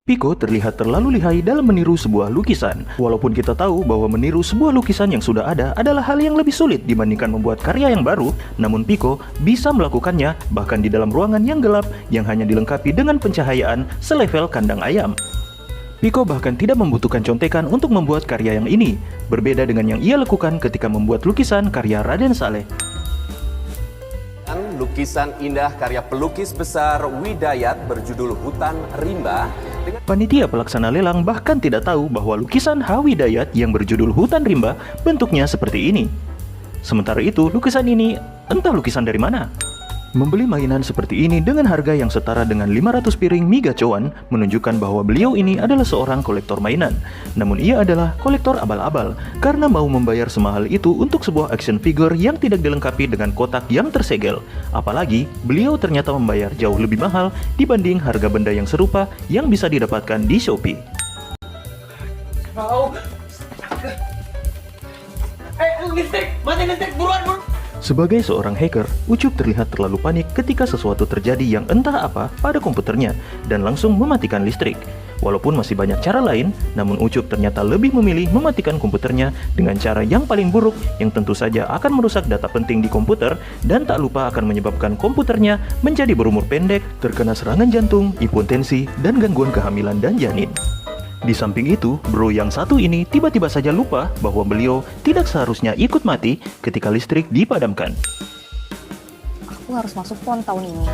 Pico terlihat terlalu lihai dalam meniru sebuah lukisan. Walaupun kita tahu bahwa meniru sebuah lukisan yang sudah ada adalah hal yang lebih sulit dibandingkan membuat karya yang baru, namun Pico bisa melakukannya bahkan di dalam ruangan yang gelap yang hanya dilengkapi dengan pencahayaan selevel kandang ayam. Pico bahkan tidak membutuhkan contekan untuk membuat karya yang ini, berbeda dengan yang ia lakukan ketika membuat lukisan karya Raden Saleh. Lukisan indah karya pelukis besar Widayat berjudul Hutan Rimba. Panitia pelaksana lelang bahkan tidak tahu bahwa lukisan H. Widayat yang berjudul Hutan Rimba bentuknya seperti ini. Sementara itu, lukisan ini entah lukisan dari mana. Membeli mainan seperti ini dengan harga yang setara dengan 500 piring mie gacoan menunjukkan bahwa beliau ini adalah seorang kolektor mainan. Namun ia adalah kolektor abal-abal karena mau membayar semahal itu untuk sebuah action figure yang tidak dilengkapi dengan kotak yang tersegel. Apalagi beliau ternyata membayar jauh lebih mahal dibanding harga benda yang serupa yang bisa didapatkan di Shopee. Listrik! Mati listrik! Buruan! Sebagai seorang hacker, Ucup terlihat terlalu panik ketika sesuatu terjadi yang entah apa pada komputernya dan langsung mematikan listrik. Walaupun masih banyak cara lain, namun Ucup ternyata lebih memilih mematikan komputernya dengan cara yang paling buruk yang tentu saja akan merusak data penting di komputer dan tak lupa akan menyebabkan komputernya menjadi berumur pendek, terkena serangan jantung, hipotensi, dan gangguan kehamilan dan janin. Di samping itu, bro yang satu ini tiba-tiba saja lupa bahwa beliau tidak seharusnya ikut mati ketika listrik dipadamkan. Aku harus masuk PON tahun ini,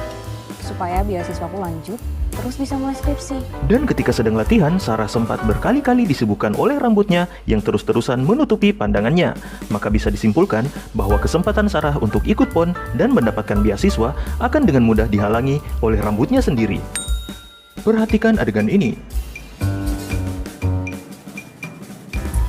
supaya beasiswaku lanjut, terus bisa mulai skripsi. Dan ketika sedang latihan, Sarah sempat berkali-kali disibukkan oleh rambutnya yang terus-terusan menutupi pandangannya. Maka bisa disimpulkan bahwa kesempatan Sarah untuk ikut PON dan mendapatkan beasiswa akan dengan mudah dihalangi oleh rambutnya sendiri. Perhatikan adegan ini.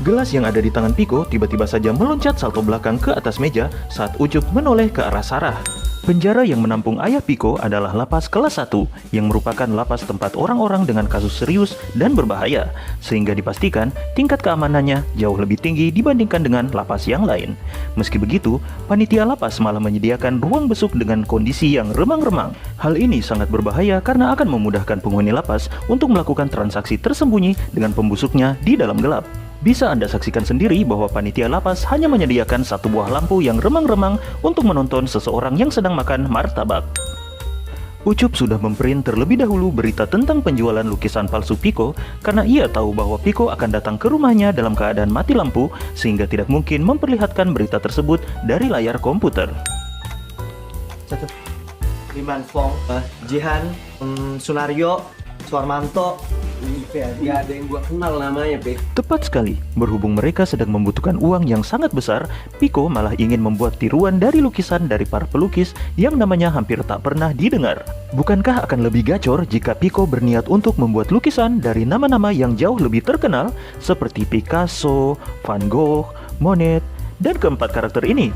Gelas yang ada di tangan Pico tiba-tiba saja meloncat salto belakang ke atas meja saat Ucup menoleh ke arah Sarah. Penjara yang menampung ayah Pico adalah lapas kelas 1 yang merupakan lapas tempat orang-orang dengan kasus serius dan berbahaya, sehingga dipastikan tingkat keamanannya jauh lebih tinggi dibandingkan dengan lapas yang lain. Meski begitu, panitia lapas malah menyediakan ruang besuk dengan kondisi yang remang-remang. Hal ini sangat berbahaya karena akan memudahkan penghuni lapas untuk melakukan transaksi tersembunyi dengan pembusuknya di dalam gelap. Bisa Anda saksikan sendiri bahwa panitia lapas hanya menyediakan satu buah lampu yang remang-remang untuk menonton seseorang yang sedang makan martabak. Ucup sudah memprint terlebih dahulu berita tentang penjualan lukisan palsu Pico karena ia tahu bahwa Pico akan datang ke rumahnya dalam keadaan mati lampu sehingga tidak mungkin memperlihatkan berita tersebut dari layar komputer. Liman Fong, Jihan, Sunario, Suarmanto. Gak ada yang gua kenal namanya, Pe. Tepat sekali, berhubung mereka sedang membutuhkan uang yang sangat besar, Pico malah ingin membuat tiruan dari lukisan dari para pelukis yang namanya hampir tak pernah didengar. Bukankah akan lebih gacor jika Pico berniat untuk membuat lukisan dari nama-nama yang jauh lebih terkenal seperti Picasso, Van Gogh, Monet, dan keempat karakter ini?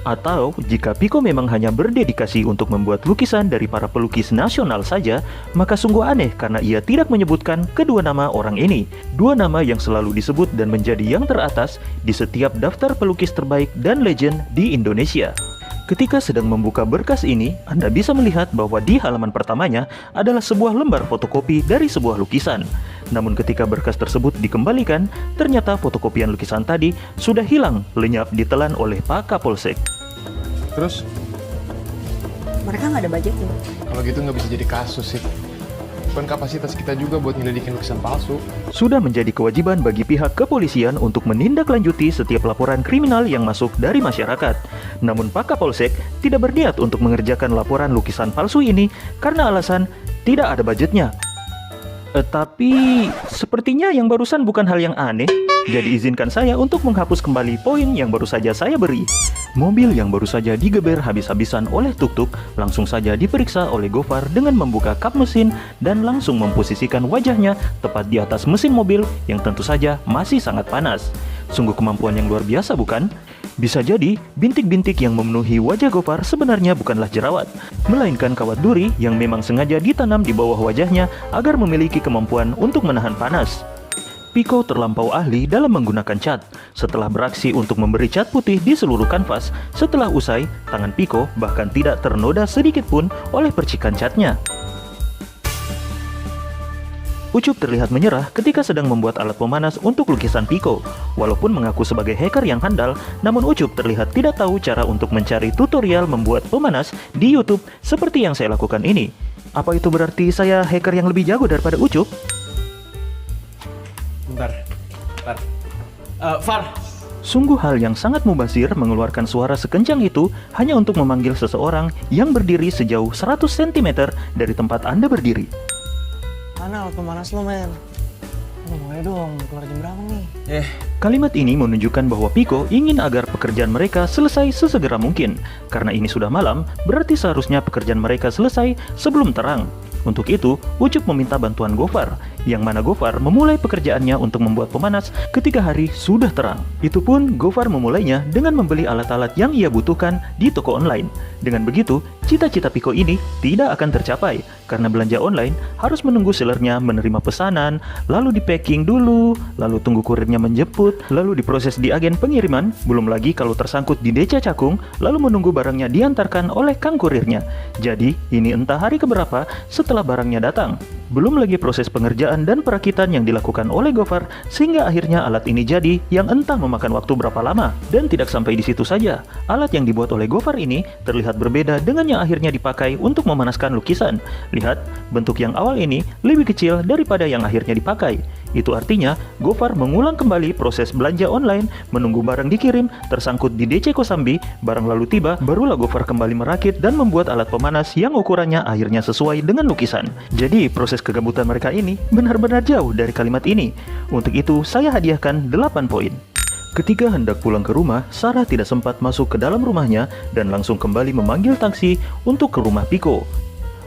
Atau jika Pico memang hanya berdedikasi untuk membuat lukisan dari para pelukis nasional saja, maka sungguh aneh karena ia tidak menyebutkan kedua nama orang ini. Dua nama yang selalu disebut dan menjadi yang teratas di setiap daftar pelukis terbaik dan legend di Indonesia. Ketika sedang membuka berkas ini, Anda bisa melihat bahwa di halaman pertamanya adalah sebuah lembar fotokopi dari sebuah lukisan. Namun ketika berkas tersebut dikembalikan, ternyata fotokopian lukisan tadi sudah hilang lenyap ditelan oleh Pak Kapolsek. Terus? Mereka nggak ada budgetnya. Kalau gitu nggak bisa jadi kasus sih. Bukan kapasitas kita juga buat nyelidikin lukisan palsu. Sudah menjadi kewajiban bagi pihak kepolisian untuk menindaklanjuti setiap laporan kriminal yang masuk dari masyarakat. Namun Pak Kapolsek tidak berniat untuk mengerjakan laporan lukisan palsu ini karena alasan tidak ada budgetnya. Tapi sepertinya yang barusan bukan hal yang aneh. Jadi izinkan saya untuk menghapus kembali poin yang baru saja saya beri. Mobil yang baru saja digeber habis-habisan oleh tuk-tuk langsung saja diperiksa oleh Gofar dengan membuka kap mesin dan langsung memposisikan wajahnya tepat di atas mesin mobil yang tentu saja masih sangat panas. Sungguh kemampuan yang luar biasa, bukan? Bisa jadi, bintik-bintik yang memenuhi wajah Gofar sebenarnya bukanlah jerawat, melainkan kawat duri yang memang sengaja ditanam di bawah wajahnya agar memiliki kemampuan untuk menahan panas. Pico terlampau ahli dalam menggunakan cat. Setelah beraksi untuk memberi cat putih di seluruh kanvas, setelah usai, tangan Pico bahkan tidak ternoda sedikit pun oleh percikan catnya. Ucup terlihat menyerah ketika sedang membuat alat pemanas untuk lukisan Piko. Walaupun mengaku sebagai hacker yang handal, namun Ucup terlihat tidak tahu cara untuk mencari tutorial membuat pemanas di YouTube seperti yang saya lakukan ini. Apa itu berarti saya hacker yang lebih jago daripada Ucup? Bentar. Far. Sungguh hal yang sangat mubazir mengeluarkan suara sekencang itu hanya untuk memanggil seseorang yang berdiri sejauh 100 cm dari tempat Anda berdiri. Mana alat pemanas lo, men? Boleh dong, keluar jam berapa nih? Kalimat ini menunjukkan bahwa Piko ingin agar pekerjaan mereka selesai sesegera mungkin. Karena ini sudah malam, berarti seharusnya pekerjaan mereka selesai sebelum terang. Untuk itu, Ucup meminta bantuan Gofar, yang mana Gofar memulai pekerjaannya untuk membuat pemanas ketika hari sudah terang. Itu pun Gofar memulainya dengan membeli alat-alat yang ia butuhkan di toko online. Dengan begitu, cita-cita Piko ini tidak akan tercapai, karena belanja online harus menunggu sellernya menerima pesanan, lalu di-packing dulu, lalu tunggu kurirnya menjemput, lalu diproses di agen pengiriman, belum lagi kalau tersangkut di DC Cakung, lalu menunggu barangnya diantarkan oleh kang kurirnya. Jadi, ini entah hari keberapa setelah barangnya datang. Belum lagi proses pengerjaan dan perakitan yang dilakukan oleh Gofar, sehingga akhirnya alat ini jadi yang entah memakan waktu berapa lama. Dan tidak sampai di situ saja, alat yang dibuat oleh Gofar ini terlihat berbeda dengan yang akhirnya dipakai untuk memanaskan lukisan. Lihat, bentuk yang awal ini lebih kecil daripada yang akhirnya dipakai. Itu artinya, Gofar mengulang kembali proses belanja online, menunggu barang dikirim, tersangkut di DC Kosambi, barang lalu tiba, barulah Gofar kembali merakit dan membuat alat pemanas yang ukurannya akhirnya sesuai dengan lukisan. Jadi, proses kegabutan mereka ini benar-benar jauh dari kalimat ini. Untuk itu, saya hadiahkan 8 poin. Ketika hendak pulang ke rumah, Sarah tidak sempat masuk ke dalam rumahnya dan langsung kembali memanggil taksi untuk ke rumah Piko.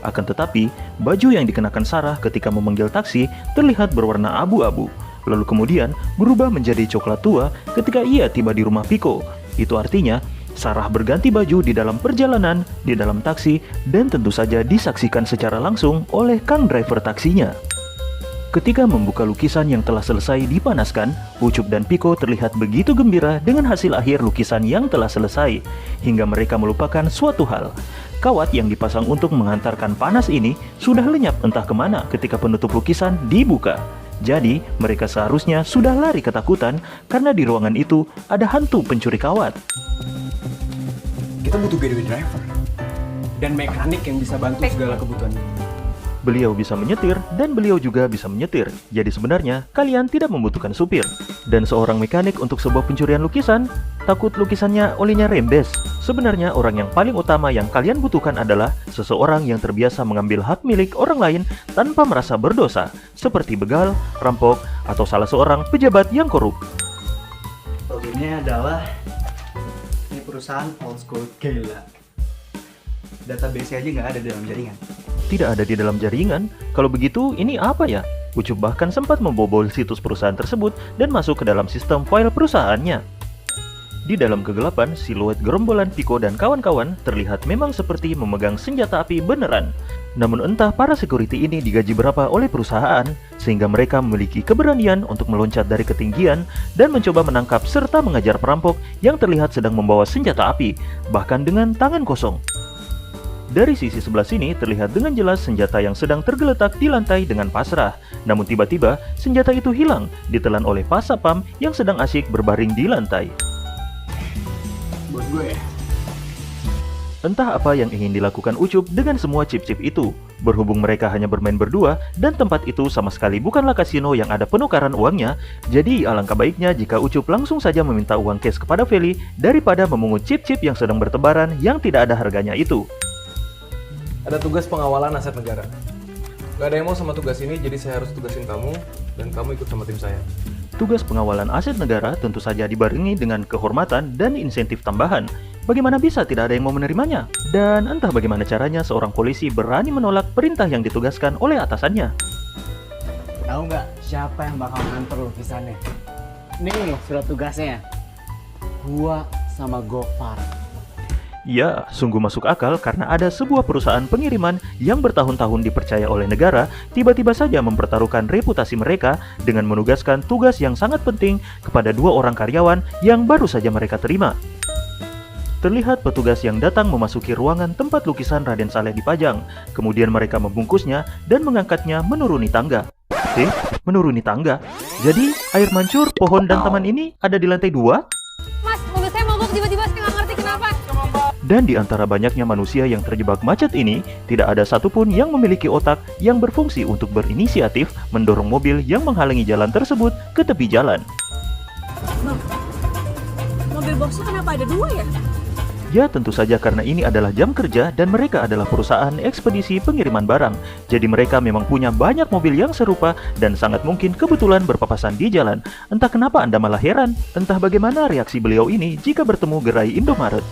Akan tetapi, baju yang dikenakan Sarah ketika memanggil taksi terlihat berwarna abu-abu, lalu kemudian berubah menjadi coklat tua ketika ia tiba di rumah Piko. Itu artinya, Sarah berganti baju di dalam perjalanan, di dalam taksi, dan tentu saja disaksikan secara langsung oleh kang driver taksinya. Ketika membuka lukisan yang telah selesai dipanaskan, Ucup dan Piko terlihat begitu gembira dengan hasil akhir lukisan yang telah selesai, hingga mereka melupakan suatu hal. Kawat yang dipasang untuk menghantarkan panas ini sudah lenyap entah kemana ketika penutup lukisan dibuka. Jadi, mereka seharusnya sudah lari ketakutan karena di ruangan itu ada hantu pencuri kawat. Kita butuh getaway driver dan mekanik yang bisa bantu segala kebutuhan. Beliau bisa menyetir dan beliau juga bisa menyetir. Jadi sebenarnya kalian tidak membutuhkan supir. Dan seorang mekanik untuk sebuah pencurian lukisan, takut lukisannya olinya rembes. Sebenarnya orang yang paling utama yang kalian butuhkan adalah seseorang yang terbiasa mengambil hak milik orang lain tanpa merasa berdosa, seperti begal, rampok, atau salah seorang pejabat yang korup. Problemnya adalah ini perusahaan old school gila. Database aja nggak ada di dalam jaringan. Tidak ada di dalam jaringan? Kalau begitu, ini apa ya? Ucup bahkan sempat membobol situs perusahaan tersebut dan masuk ke dalam sistem file perusahaannya. Di dalam kegelapan, siluet gerombolan Piko dan kawan-kawan terlihat memang seperti memegang senjata api beneran. Namun entah para security ini digaji berapa oleh perusahaan, sehingga mereka memiliki keberanian untuk meloncat dari ketinggian dan mencoba menangkap serta mengajar perampok yang terlihat sedang membawa senjata api, bahkan dengan tangan kosong. Dari sisi sebelah sini terlihat dengan jelas senjata yang sedang tergeletak di lantai dengan pasrah. Namun tiba-tiba senjata itu hilang, ditelan oleh Pak Sapam yang sedang asyik berbaring di lantai. Buat gue ya. Entah apa yang ingin dilakukan Ucup dengan semua chip-chip itu. Berhubung mereka hanya bermain berdua dan tempat itu sama sekali bukanlah kasino yang ada penukaran uangnya, jadi alangkah baiknya jika Ucup langsung saja meminta uang cash kepada Feli daripada memungut chip-chip yang sedang bertebaran yang tidak ada harganya itu. Ada tugas pengawalan aset negara. Gak ada yang mau sama tugas ini, jadi saya harus tugasin kamu, dan kamu ikut sama tim saya. Tugas pengawalan aset negara tentu saja dibarengi dengan kehormatan dan insentif tambahan. Bagaimana bisa tidak ada yang mau menerimanya? Dan entah bagaimana caranya seorang polisi berani menolak perintah yang ditugaskan oleh atasannya. Tahu nggak siapa yang bakal nganter lukisannya? Nih surat tugasnya. Gua sama Gofar. Ya, sungguh masuk akal karena ada sebuah perusahaan pengiriman yang bertahun-tahun dipercaya oleh negara tiba-tiba saja mempertaruhkan reputasi mereka dengan menugaskan tugas yang sangat penting kepada 2 orang karyawan yang baru saja mereka terima. Terlihat petugas yang datang memasuki ruangan tempat lukisan Raden Saleh dipajang, kemudian mereka membungkusnya dan mengangkatnya menuruni tangga. Menuruni tangga. Jadi, air mancur, pohon, dan taman ini ada di lantai 2? Mas, mobil saya mogok tiba-tiba, saya nggak ngerti kenapa. Dan di antara banyaknya manusia yang terjebak macet ini, tidak ada satupun yang memiliki otak yang berfungsi untuk berinisiatif mendorong mobil yang menghalangi jalan tersebut ke tepi jalan. Mobil boxnya kenapa ada 2 ya? Ya tentu saja karena ini adalah jam kerja dan mereka adalah perusahaan ekspedisi pengiriman barang. Jadi mereka memang punya banyak mobil yang serupa dan sangat mungkin kebetulan berpapasan di jalan. Entah kenapa Anda malah heran, entah bagaimana reaksi beliau ini jika bertemu gerai Indomaret.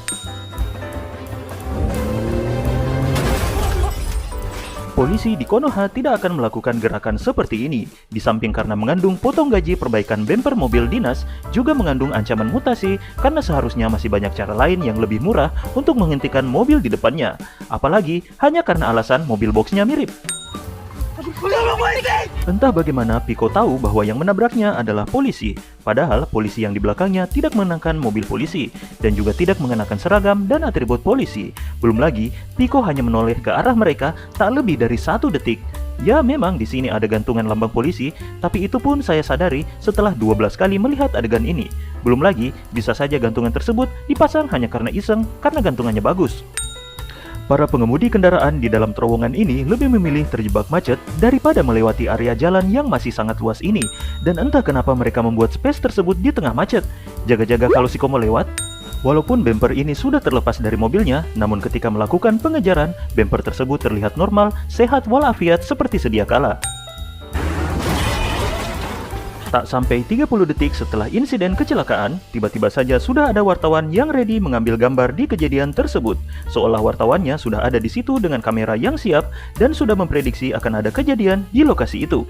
Polisi di Konoha tidak akan melakukan gerakan seperti ini. Di samping karena mengandung potong gaji perbaikan bemper mobil dinas, juga mengandung ancaman mutasi karena seharusnya masih banyak cara lain yang lebih murah untuk menghentikan mobil di depannya. Apalagi hanya karena alasan mobil boxnya mirip. Entah bagaimana Piko tahu bahwa yang menabraknya adalah polisi, padahal polisi yang di belakangnya tidak mengenakan mobil polisi dan juga tidak mengenakan seragam dan atribut polisi. Belum lagi, Piko hanya menoleh ke arah mereka tak lebih dari 1 detik. Ya memang di sini ada gantungan lambang polisi, tapi itu pun saya sadari setelah 12 kali melihat adegan ini. Belum lagi, bisa saja gantungan tersebut dipasang hanya karena iseng karena gantungannya bagus. Para pengemudi kendaraan di dalam terowongan ini lebih memilih terjebak macet daripada melewati area jalan yang masih sangat luas ini. Dan entah kenapa mereka membuat space tersebut di tengah macet. Jaga-jaga kalau si Komo lewat. Walaupun bemper ini sudah terlepas dari mobilnya, namun ketika melakukan pengejaran, bemper tersebut terlihat normal, sehat walafiat seperti sedia kala. Tak sampai 30 detik setelah insiden kecelakaan, tiba-tiba saja sudah ada wartawan yang ready mengambil gambar di kejadian tersebut. Seolah wartawannya sudah ada di situ dengan kamera yang siap dan sudah memprediksi akan ada kejadian di lokasi itu.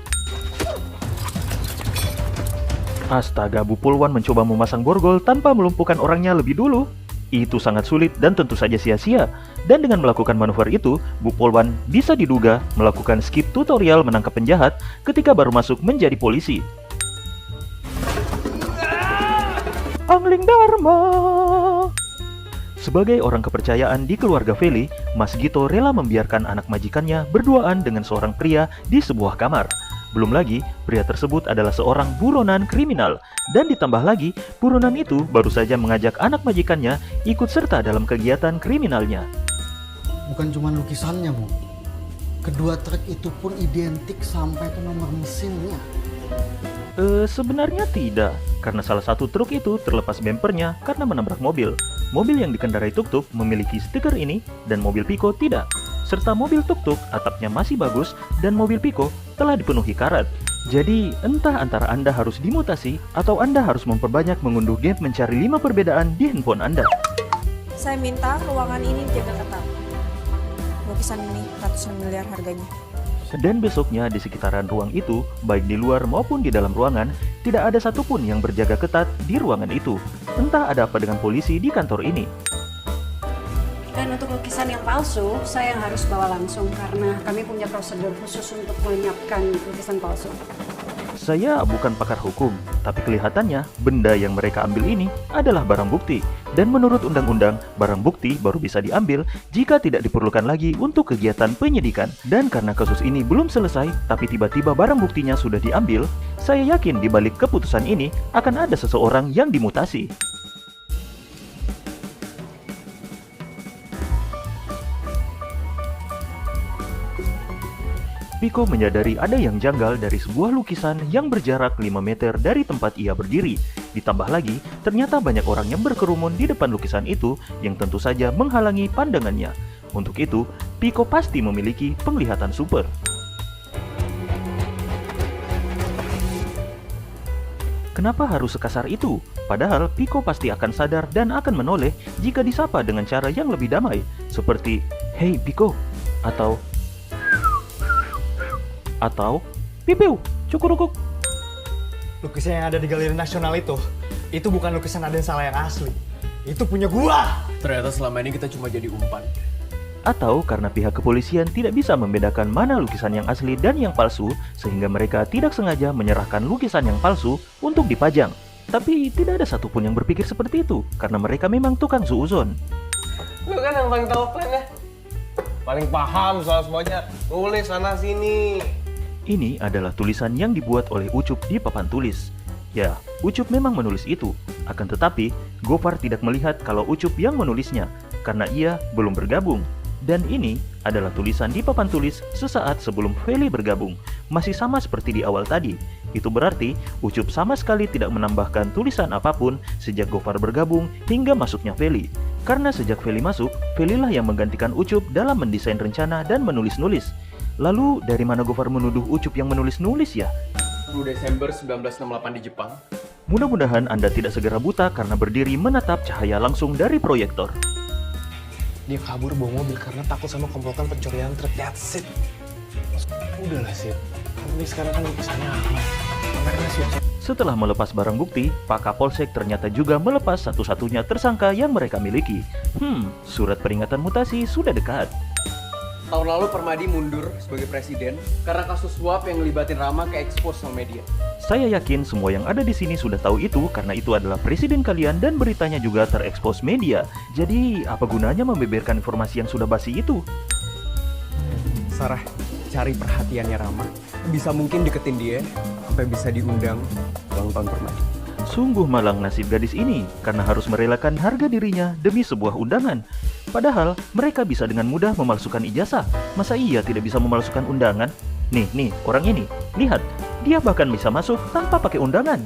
Astaga, Bu Polwan mencoba memasang borgol tanpa melumpuhkan orangnya lebih dulu. Itu sangat sulit dan tentu saja sia-sia. Dan dengan melakukan manuver itu, Bu Polwan bisa diduga melakukan skip tutorial menangkap penjahat ketika baru masuk menjadi polisi. Angling Dharma. Sebagai orang kepercayaan di keluarga Feli, Mas Gito rela membiarkan anak majikannya berduaan dengan seorang pria di sebuah kamar. Belum lagi, pria tersebut adalah seorang buronan kriminal. Dan ditambah lagi, buronan itu baru saja mengajak anak majikannya ikut serta dalam kegiatan kriminalnya. Bukan cuma lukisannya, Bu. Kedua truk itu pun identik sampai ke nomor mesinnya. Sebenarnya tidak, karena salah satu truk itu terlepas bempernya karena menabrak mobil. Mobil yang dikendarai tuk-tuk memiliki stiker ini dan mobil Piko tidak. Serta mobil tuk-tuk atapnya masih bagus dan mobil Piko telah dipenuhi karat. Jadi, entah antara Anda harus dimutasi atau Anda harus memperbanyak mengunduh game mencari 5 perbedaan di handphone Anda. Saya minta ruangan ini dijaga ketat. Lukisan ini ratusan miliar harganya. Dan besoknya di sekitaran ruang itu, baik di luar maupun di dalam ruangan, tidak ada satupun yang berjaga ketat di ruangan itu. Entah ada apa dengan polisi di kantor ini. Dan untuk lukisan yang palsu, saya yang harus bawa langsung karena kami punya prosedur khusus untuk menyiapkan lukisan palsu. Saya bukan pakar hukum, tapi kelihatannya benda yang mereka ambil ini adalah barang bukti. Dan menurut undang-undang, barang bukti baru bisa diambil jika tidak diperlukan lagi untuk kegiatan penyidikan. Dan karena kasus ini belum selesai, tapi tiba-tiba barang buktinya sudah diambil, saya yakin di balik keputusan ini akan ada seseorang yang dimutasi. Piko menyadari ada yang janggal dari sebuah lukisan yang berjarak 5 meter dari tempat ia berdiri. Ditambah lagi, ternyata banyak orang yang berkerumun di depan lukisan itu yang tentu saja menghalangi pandangannya. Untuk itu, Piko pasti memiliki penglihatan super. Kenapa harus sekasar itu? Padahal Piko pasti akan sadar dan akan menoleh jika disapa dengan cara yang lebih damai, seperti "Hey Piko" atau "Pipiu, cukurukuk." Lukisan yang ada di Galeri Nasional itu bukan lukisan Aden Salah yang asli. Itu punya gua. Ternyata selama ini kita cuma jadi umpan. Atau karena pihak kepolisian tidak bisa membedakan mana lukisan yang asli dan yang palsu, sehingga mereka tidak sengaja menyerahkan lukisan yang palsu untuk dipajang. Tapi tidak ada satupun yang berpikir seperti itu, karena mereka memang tukang suuzon. Lu kan yang paling tahu plannya. Paling paham soal semuanya. Nulis sana sini. Ini adalah tulisan yang dibuat oleh Ucup di papan tulis. Ya, Ucup memang menulis itu. Akan tetapi, Gofar tidak melihat kalau Ucup yang menulisnya, karena ia belum bergabung. Dan ini adalah tulisan di papan tulis sesaat sebelum Feli bergabung. Masih sama seperti di awal tadi. Itu berarti Ucup sama sekali tidak menambahkan tulisan apapun sejak Gofar bergabung hingga masuknya Feli. Karena sejak Feli masuk, Feli lah yang menggantikan Ucup dalam mendesain rencana dan menulis-nulis. Lalu dari mana Gofar menuduh Ucup yang menulis-nulis ya? 10 Desember 1968 di Jepang. Mudah-mudahan Anda tidak segera buta karena berdiri menatap cahaya langsung dari proyektor. Dia kabur bawa mobil karena takut sama komplotan pencurian truk. That's it. Udahlah, Sid. Ini sekarang kan lukisannya aman. Kameranya sukses. Setelah melepas barang bukti, Pak Kapolsek ternyata juga melepas satu-satunya tersangka yang mereka miliki. Surat peringatan mutasi sudah dekat. Tahun lalu Permadi mundur sebagai presiden karena kasus suap yang ngelibatin Rama ke expose sama media. Saya yakin semua yang ada di sini sudah tahu itu karena itu adalah presiden kalian dan beritanya juga terekspos media. Jadi, apa gunanya membeberkan informasi yang sudah basi itu? Sarah, cari perhatiannya Rama. Bisa mungkin deketin dia sampai bisa diundang ulang tahun Permadi. Sungguh malang nasib gadis ini karena harus merelakan harga dirinya demi sebuah undangan. Padahal mereka bisa dengan mudah memalsukan ijazah. Masa iya tidak bisa memalsukan undangan? Nih, orang ini. Lihat, dia bahkan bisa masuk tanpa pakai undangan.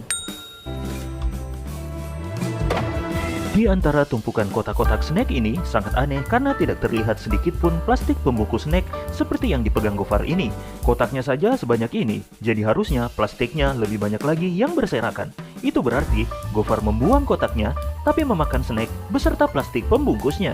Di antara tumpukan kotak-kotak snack ini sangat aneh karena tidak terlihat sedikit pun plastik pembungkus snack seperti yang dipegang Gofar ini. Kotaknya saja sebanyak ini, jadi harusnya plastiknya lebih banyak lagi yang berserakan. Itu berarti Gofar membuang kotaknya tapi memakan snack beserta plastik pembungkusnya.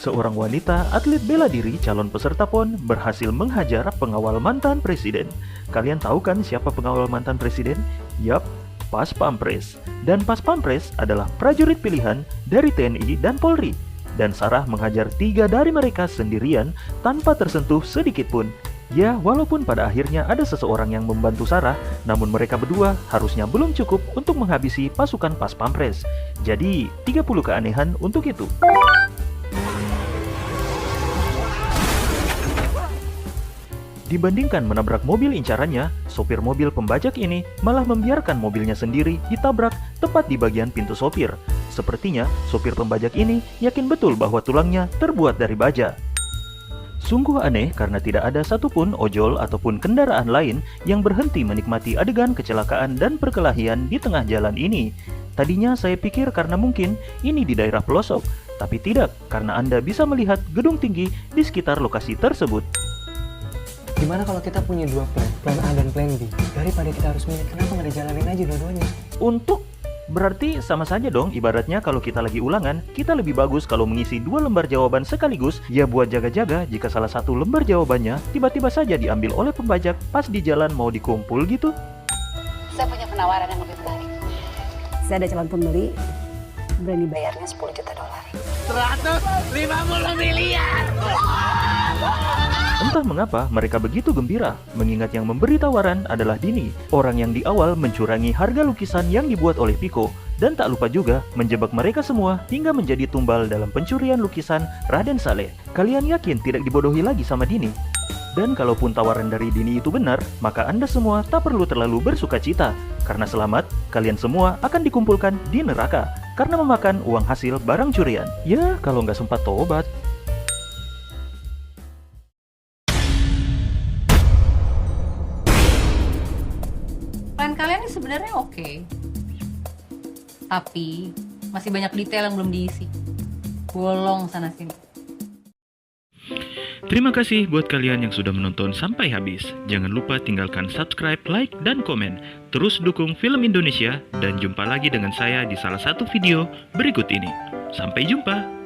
Seorang wanita atlet bela diri calon peserta PON berhasil menghajar pengawal mantan presiden. Kalian tahu kan siapa pengawal mantan presiden? Yap, Pas Pampres. Dan Pas Pampres adalah prajurit pilihan dari TNI dan Polri. Dan Sarah menghajar 3 dari mereka sendirian tanpa tersentuh sedikit pun. Ya, walaupun pada akhirnya ada seseorang yang membantu Sarah, namun mereka berdua harusnya belum cukup untuk menghabisi pasukan Pas Pampres. Jadi, 30 keanehan untuk itu. Dibandingkan menabrak mobil incarannya, sopir mobil pembajak ini malah membiarkan mobilnya sendiri ditabrak tepat di bagian pintu sopir. Sepertinya sopir pembajak ini yakin betul bahwa tulangnya terbuat dari baja. Sungguh aneh karena tidak ada satupun ojol ataupun kendaraan lain yang berhenti menikmati adegan kecelakaan dan perkelahian di tengah jalan ini. Tadinya saya pikir karena mungkin ini di daerah pelosok, tapi tidak karena Anda bisa melihat gedung tinggi di sekitar lokasi tersebut. Gimana kalau kita punya 2 plan A dan plan B? Daripada kita harus milih, kenapa nggak dijalanin aja dua-duanya? Untuk berarti sama saja dong, ibaratnya kalau kita lagi ulangan, kita lebih bagus kalau mengisi 2 lembar jawaban sekaligus, ya buat jaga-jaga jika salah satu lembar jawabannya tiba-tiba saja diambil oleh pembajak pas di jalan mau dikumpul gitu. Saya punya penawaran yang lebih menarik. Saya ada calon pembeli, berani bayarnya $10 juta. 150 miliar! Entah mengapa mereka begitu gembira, mengingat yang memberi tawaran adalah Dini, orang yang di awal mencurangi harga lukisan yang dibuat oleh Piko, dan tak lupa juga menjebak mereka semua hingga menjadi tumbal dalam pencurian lukisan Raden Saleh. Kalian yakin tidak dibodohi lagi sama Dini? Dan kalaupun tawaran dari Dini itu benar, maka Anda semua tak perlu terlalu bersukacita, karena selamat, kalian semua akan dikumpulkan di neraka, karena memakan uang hasil barang curian. Ya, kalau nggak sempat tobat. Plan kalian ini sebenarnya oke. Tapi masih banyak detail yang belum diisi. Bolong sana sini. Terima kasih buat kalian yang sudah menonton sampai habis. Jangan lupa tinggalkan subscribe, like, dan komen. Terus dukung film Indonesia dan jumpa lagi dengan saya di salah satu video berikut ini. Sampai jumpa.